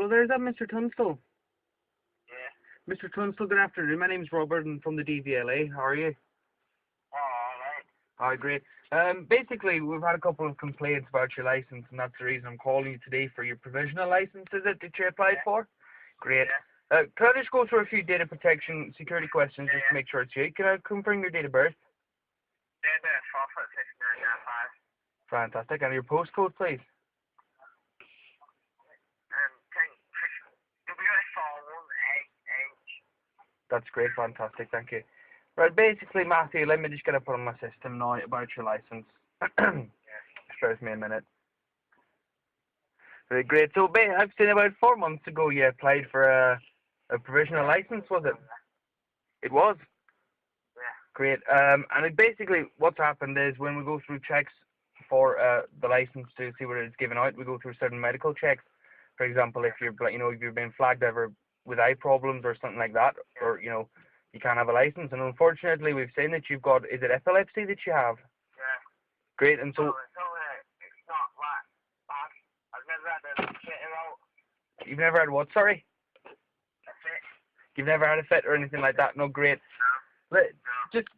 Hello there, is that Mr. Tunstall? Yeah. Mr. Tunstall, good afternoon. My name's Robert and from the DVLA. How are you? Oh, alright. Hi, great. Basically, we've had a couple of complaints about your license, and that's the reason I'm calling you today for your provisional license, is it, that you applied for? Great. Yeah. Can I just go through a few data protection security questions just to make sure it's you? Can I confirm your date of birth? Date of birth, 4 foot 6, 9, 5. Fantastic. And your postcode, please? WS41AH. That's great, fantastic, thank you. Right, basically, Matthew, let me just get up on my system now about your license. Just bear with me a minute. Right, great. So, I've seen about 4 months ago you applied for a provisional license, was it? It was? Yeah. Great. And it basically, what's happened is when we go through checks for the license to see whether it's given out, we go through certain medical checks. For example, if you're, if you've been flagged ever with eye problems or something like that, or, you can't have a license. And unfortunately, we've seen that you've got, is it epilepsy that you have? Yeah. Great, and so... It's not like bad. I've never had a fit out. You've never had what, sorry? A fit? You've never had a fit or anything like that? No, great. No. Just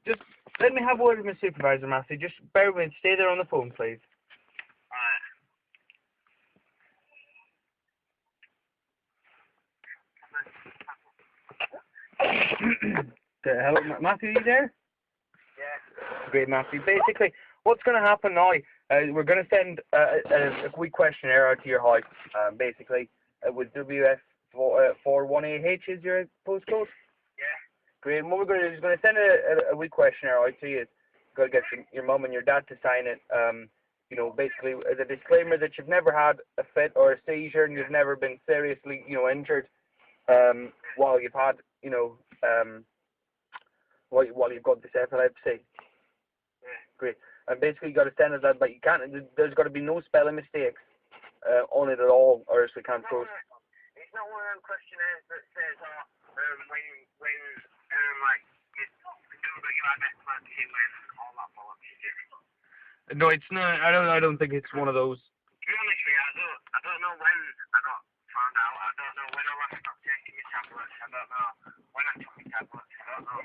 let me have a word with my supervisor, Mathew. Just bear with me. Stay there on the phone, please. Hello, Mathew, are you there? Yeah. Great, Mathew. Basically, what's going to happen now, we're going to send a quick questionnaire out to your house, basically, with WF41AH is your postcode? Yeah. Great, and what we're going to do is we're going to send a wee questionnaire out to you. You've got to get your mum and your dad to sign it, basically as a disclaimer that you've never had a fit or a seizure and you've never been seriously, injured while you've had, while you've got this epilepsy. Yeah. Great. And basically, you got to send it that, but you can't. There's got to be no spelling mistakes on it at all, or else we can't post. It's not one of them questionnaires that says, when you had epilepsy, when all that bollocks is it. No, it's not. I don't think it's one of those. To be honest with you, I don't know when I got found out. I don't know when I last stopped taking my tablets. I don't know when I took my tablets. I don't know.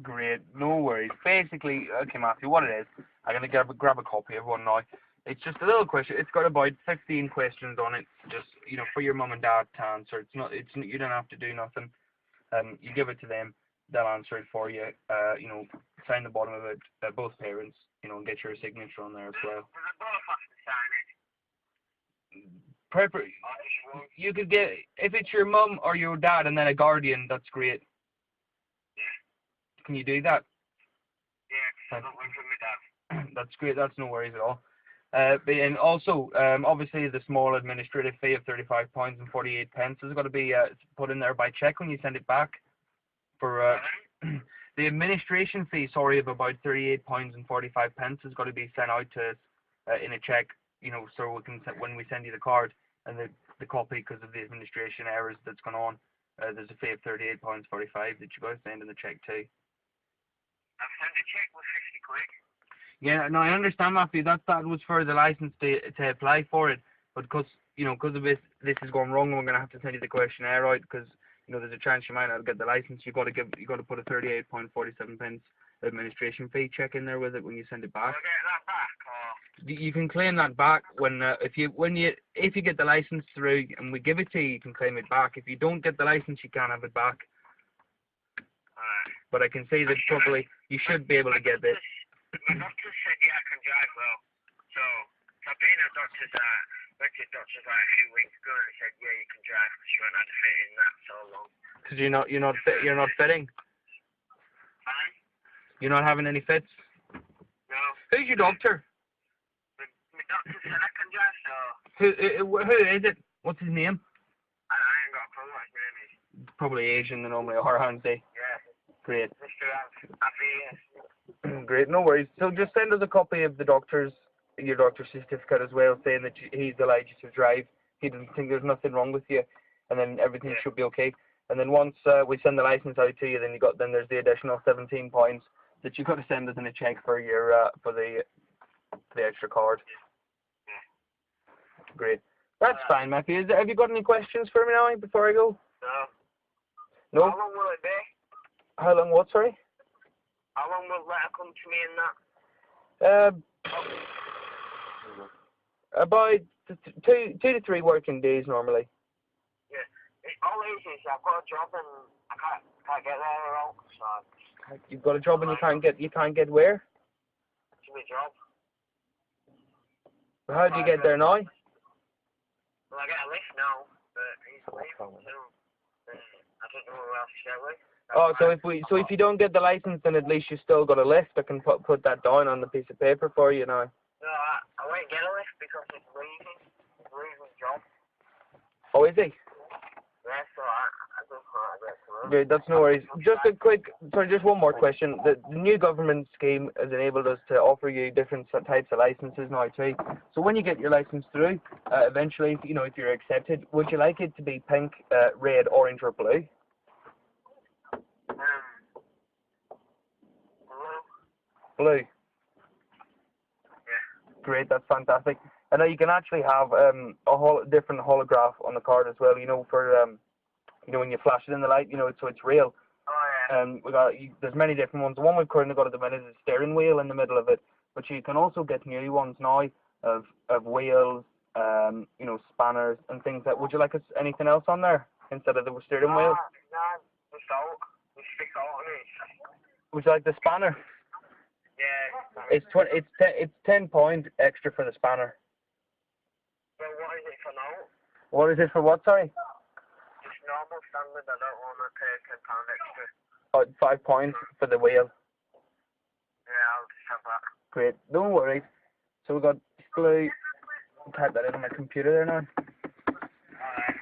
Great, no worries. Basically, okay, Matthew, what it is, I'm gonna grab a copy of one now. It's just a little question. It's got about 15 questions on it, just for your mum and dad to answer. It's not. You don't have to do nothing. You give it to them. They'll answer it for you. Sign the bottom of it. Both parents. And get your signature on there as well. Does it both have to sign it? You could get, if it's your mum or your dad and then a guardian, that's great. Yeah. Can you do that? Yeah, because I don't live with my dad. That's great, that's no worries at all. And also, obviously the small administrative fee of £35.48 has got to be put in there by cheque when you send it back. For the administration fee, of about £38.45 has got to be sent out to us in a cheque, so we can, when we send you the card and the copy, because of the administration errors that's gone on, there's a fee of £38.45 that you got to send in the cheque too. I've sent a cheque with 50 quid. Yeah, no, I understand, Matthew. That was for the license to apply for it, but because of this has gone wrong, we're gonna have to send you the questionnaire out because there's a chance you might not get the license. You got to put a £38.47 administration fee check in there with it when you send it back. Will I get that back, or? You can claim that back when if you get the license through and we give it to you, you can claim it back. If you don't get the license, you can't have it back. But I can say that probably you should be able to get this. My doctor said, yeah, I can drive well. So I've been at doctor's went to doctor's like a few weeks ago and he said, yeah, you can drive because you haven't had a fit in that so long. Because you're not fitting. Fine. You're not having any fits. No. Who's your doctor? My doctor said I can drive, so. Who is it? What's his name? I ain't got a clue what his name is. Probably Asian, they normally are, aren't they? Yeah. Great. Mr. Avi. Great, no worries. So just send us a copy of your doctor's certificate as well, saying that he's allowed you to drive. He doesn't think there's nothing wrong with you, and then everything should be okay. And then once we send the license out to you, then there's the additional £17 that you got to send us in a cheque for your for the extra card. Yeah. Great. That's fine, Matthew. Have you got any questions for me now before I go? No. No? How long will it be? How long what, sorry? How long will letter come to me and that? About 2 to 3 working days normally. Yeah. All it is I've got a job and I can't get there at all. So You've got a job and you can't get where? it's my job. How do you get there now? Well, I get a lift now, but he's leaving soon. I don't know who else to get with. Oh, so if you don't get the license, then at least you still got a lift. I can put that down on the piece of paper for you now. No, I won't get a lift because it's leaving. It's leaving job. Oh, is he? Yeah, so I don't know how to get to him. Good, that's no worries. Just one more question. The new government scheme has enabled us to offer you different types of licenses now too. So when you get your license through, eventually, if you're accepted, would you like it to be pink, red, orange, or blue? Blue. Yeah. Great, that's fantastic. I know you can actually have different holograph on the card as well. For when you flash it in the light, so it's real. Oh yeah. There's many different ones. The one we've currently got at the minute is a steering wheel in the middle of it, but you can also get new ones now of wheels, spanners and things. Would you like anything else on there instead of the steering wheel? No, just out. Just stick out on it. Would you like the spanner? Yeah. It's £10 extra for the spanner. So what is it for now? What is it for what, sorry? Just normal standard, I don't want to pay £10 extra. Oh, £5 for the wheel. Yeah, I'll just have that. Great, don't worry. So we've got blue, I'll type that in on my computer there now. Alright.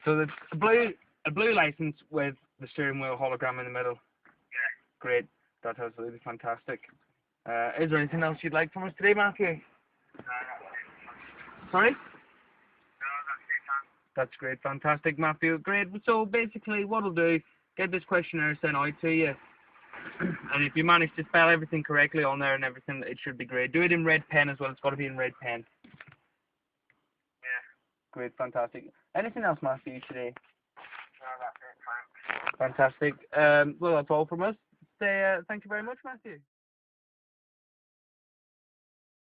So it's a blue license with the steering wheel hologram in the middle. Yeah. Great, that's absolutely fantastic. Is there anything else you'd like from us today, Matthew? No, that's it. Sorry? No, that's it, man. That's great, fantastic, Matthew. Great. So basically, what we'll do, get this questionnaire sent out to you, and if you manage to spell everything correctly on there and everything, it should be great. Do it in red pen as well. It's got to be in red pen. Yeah. Great, fantastic. Anything else, Matthew, today? No, that's it, thanks. Fantastic. Well, that's all from us. Thank you very much, Matthew.